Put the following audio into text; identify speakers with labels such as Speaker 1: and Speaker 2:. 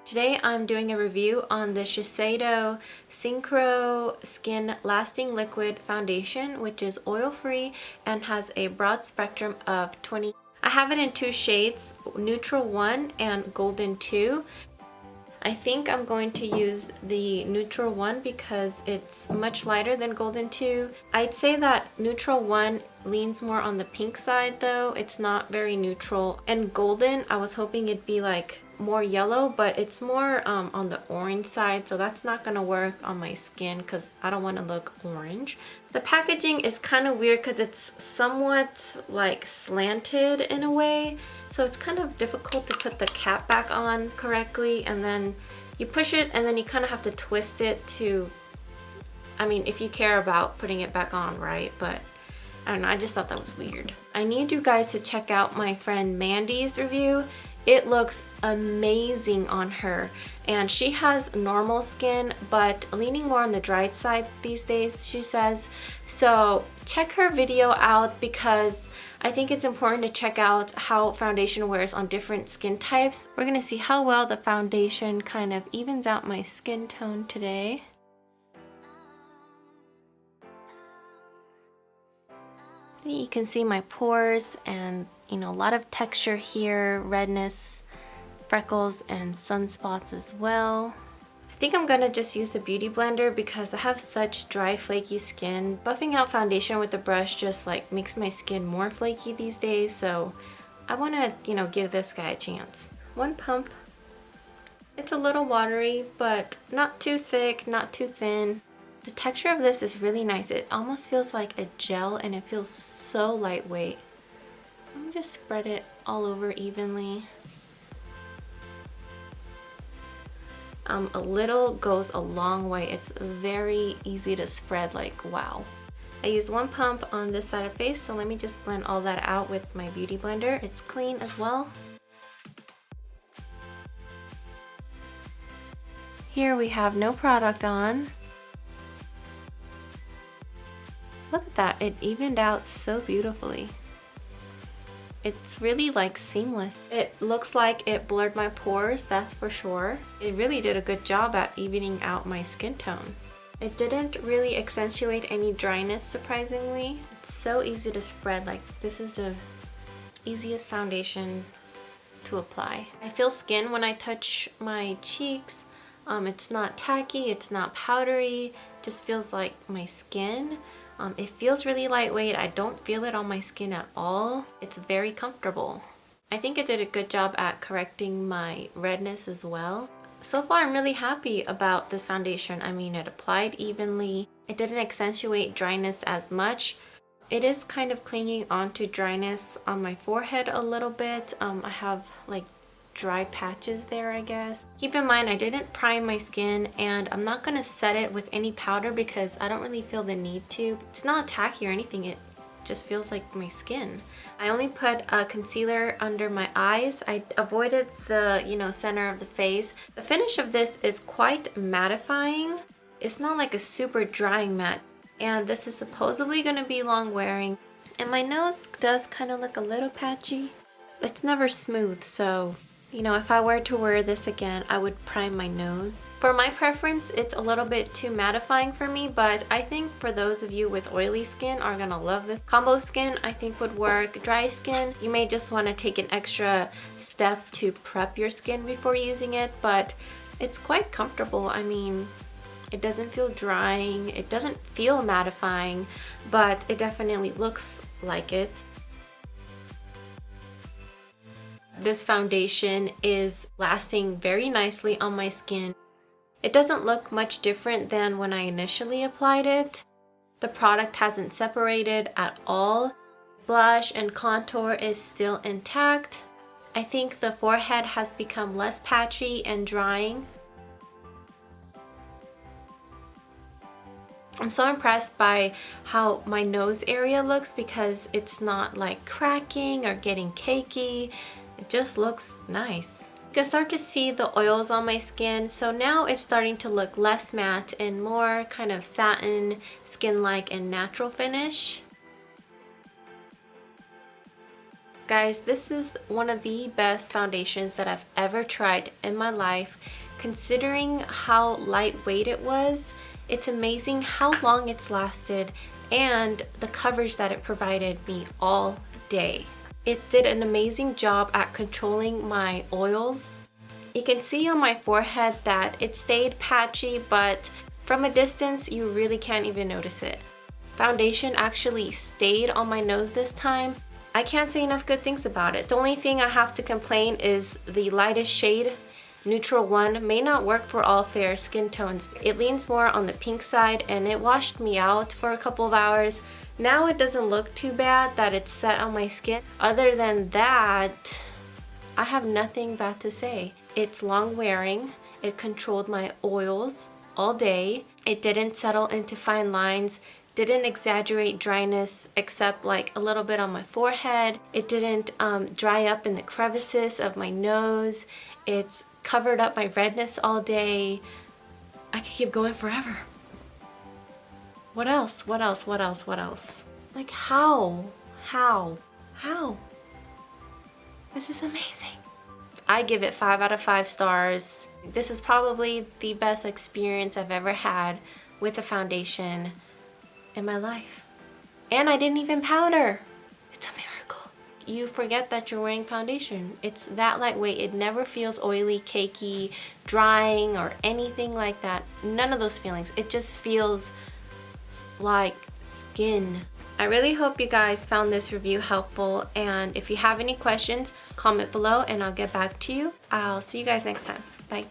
Speaker 1: Today I'm doing a review on the Shiseido Synchro Skin Lasting Liquid Foundation, which is oil-free and has a broad spectrum of 20. I have it in two shades, Neutral 1 and Golden 2. I think I'm going to use the Neutral 1 because it's much lighter than Golden 2. I'd say that Neutral 1 leans more on the pink side though. It's not very neutral. And Golden, I was hoping it'd be like more yellow, but it's more on the orange side, so that's not gonna work on my skin because I don't want to look orange. The packaging is kind of weird because it's somewhat like slanted in a way, so it's kind of difficult to put the cap back on correctly, and then you push it and then you kind of have to twist it to, I mean, if you care about putting it back on, right? But I don't know, I just thought that was weird. I need you guys to check out my friend Mandy's review. It looks amazing on her, and she has normal skin but leaning more on the dried side these days, she says. So check her video out because I think it's important to check out how foundation wears on different skin types. We're gonna see how well the foundation kind of evens out my skin tone today. You can see my pores and, you know, a lot of texture here, redness, freckles, and sunspots as well. I think I'm gonna just use the Beauty Blender because I have such dry, flaky skin. Buffing out foundation with the brush just like makes my skin more flaky these days, so I wanna, you know, give this guy a chance. One pump. It's a little watery, but not too thick, not too thin. The texture of this is really nice. It almost feels like a gel and it feels so lightweight. Let me just spread it all over evenly. A little goes a long way. It's very easy to spread, like wow. I used one pump on this side of the face, so let me just blend all that out with my Beauty Blender. It's clean as well. Here we have no product on. Look at that, it evened out so beautifully. It's really like seamless. It looks like it blurred my pores, that's for sure. It really did a good job at evening out my skin tone. It didn't really accentuate any dryness, surprisingly. It's so easy to spread, like this is the easiest foundation to apply. I feel skin when I touch my cheeks. It's not tacky, it's not powdery, it just feels like my skin. It feels really lightweight. I don't feel it on my skin at all. It's very comfortable. I think it did a good job at correcting my redness as well. So far, I'm really happy about this foundation. I mean, it applied evenly. It didn't accentuate dryness as much. It is kind of clinging onto dryness on my forehead a little bit. I have like dry patches there, I guess. Keep in mind I didn't prime my skin, and I'm not gonna set it with any powder because I don't really feel the need to. It's not tacky or anything, it just feels like my skin. I only put a concealer under my eyes. I avoided the, you know, center of the face. The finish of this is quite mattifying. It's not like a super drying matte, and this is supposedly gonna be long wearing. And my nose does kind of look a little patchy. It's never smooth, so you know, if I were to wear this again, I would prime my nose. For my preference, it's a little bit too mattifying for me, but I think for those of you with oily skin are gonna love this. Combo skin, I think would work. Dry skin, you may just wanna take an extra step to prep your skin before using it, but it's quite comfortable. I mean, it doesn't feel drying, it doesn't feel mattifying, but it definitely looks like it. This foundation is lasting very nicely on my skin. It doesn't look much different than when I initially applied it. The product hasn't separated at all. Blush and contour is still intact. I think the forehead has become less patchy and drying. I'm so impressed by how my nose area looks because it's not like cracking or getting cakey. It just looks nice. You can start to see the oils on my skin, so now it's starting to look less matte and more kind of satin, skin-like, and natural finish. Guys, this is one of the best foundations that I've ever tried in my life. Considering how lightweight it was, it's amazing how long it's lasted and the coverage that it provided me all day. It did an amazing job at controlling my oils. You can see on my forehead that it stayed patchy, but from a distance you really can't even notice it. Foundation actually stayed on my nose this time. I can't say enough good things about it. The only thing I have to complain is the lightest shade, Neutral 1, may not work for all fair skin tones. It leans more on the pink side and it washed me out for a couple of hours. Now it doesn't look too bad that it's set on my skin. Other than that, I have nothing bad to say. It's long wearing. It controlled my oils all day. It didn't settle into fine lines. Didn't exaggerate dryness except like a little bit on my forehead. It didn't dry up in the crevices of my nose. It's covered up my redness all day. I could keep going forever. What else? What else? What else? What else? Like how? This is amazing. I give it 5 out of 5 stars. This is probably the best experience I've ever had with a foundation in my life. And I didn't even powder. It's a miracle. You forget that you're wearing foundation. It's that lightweight. It never feels oily, cakey, drying, or anything like that. None of those feelings. It just feels like skin. I really hope you guys found this review helpful, and if you have any questions, comment below and I'll get back to you. I'll see you guys next time. Bye.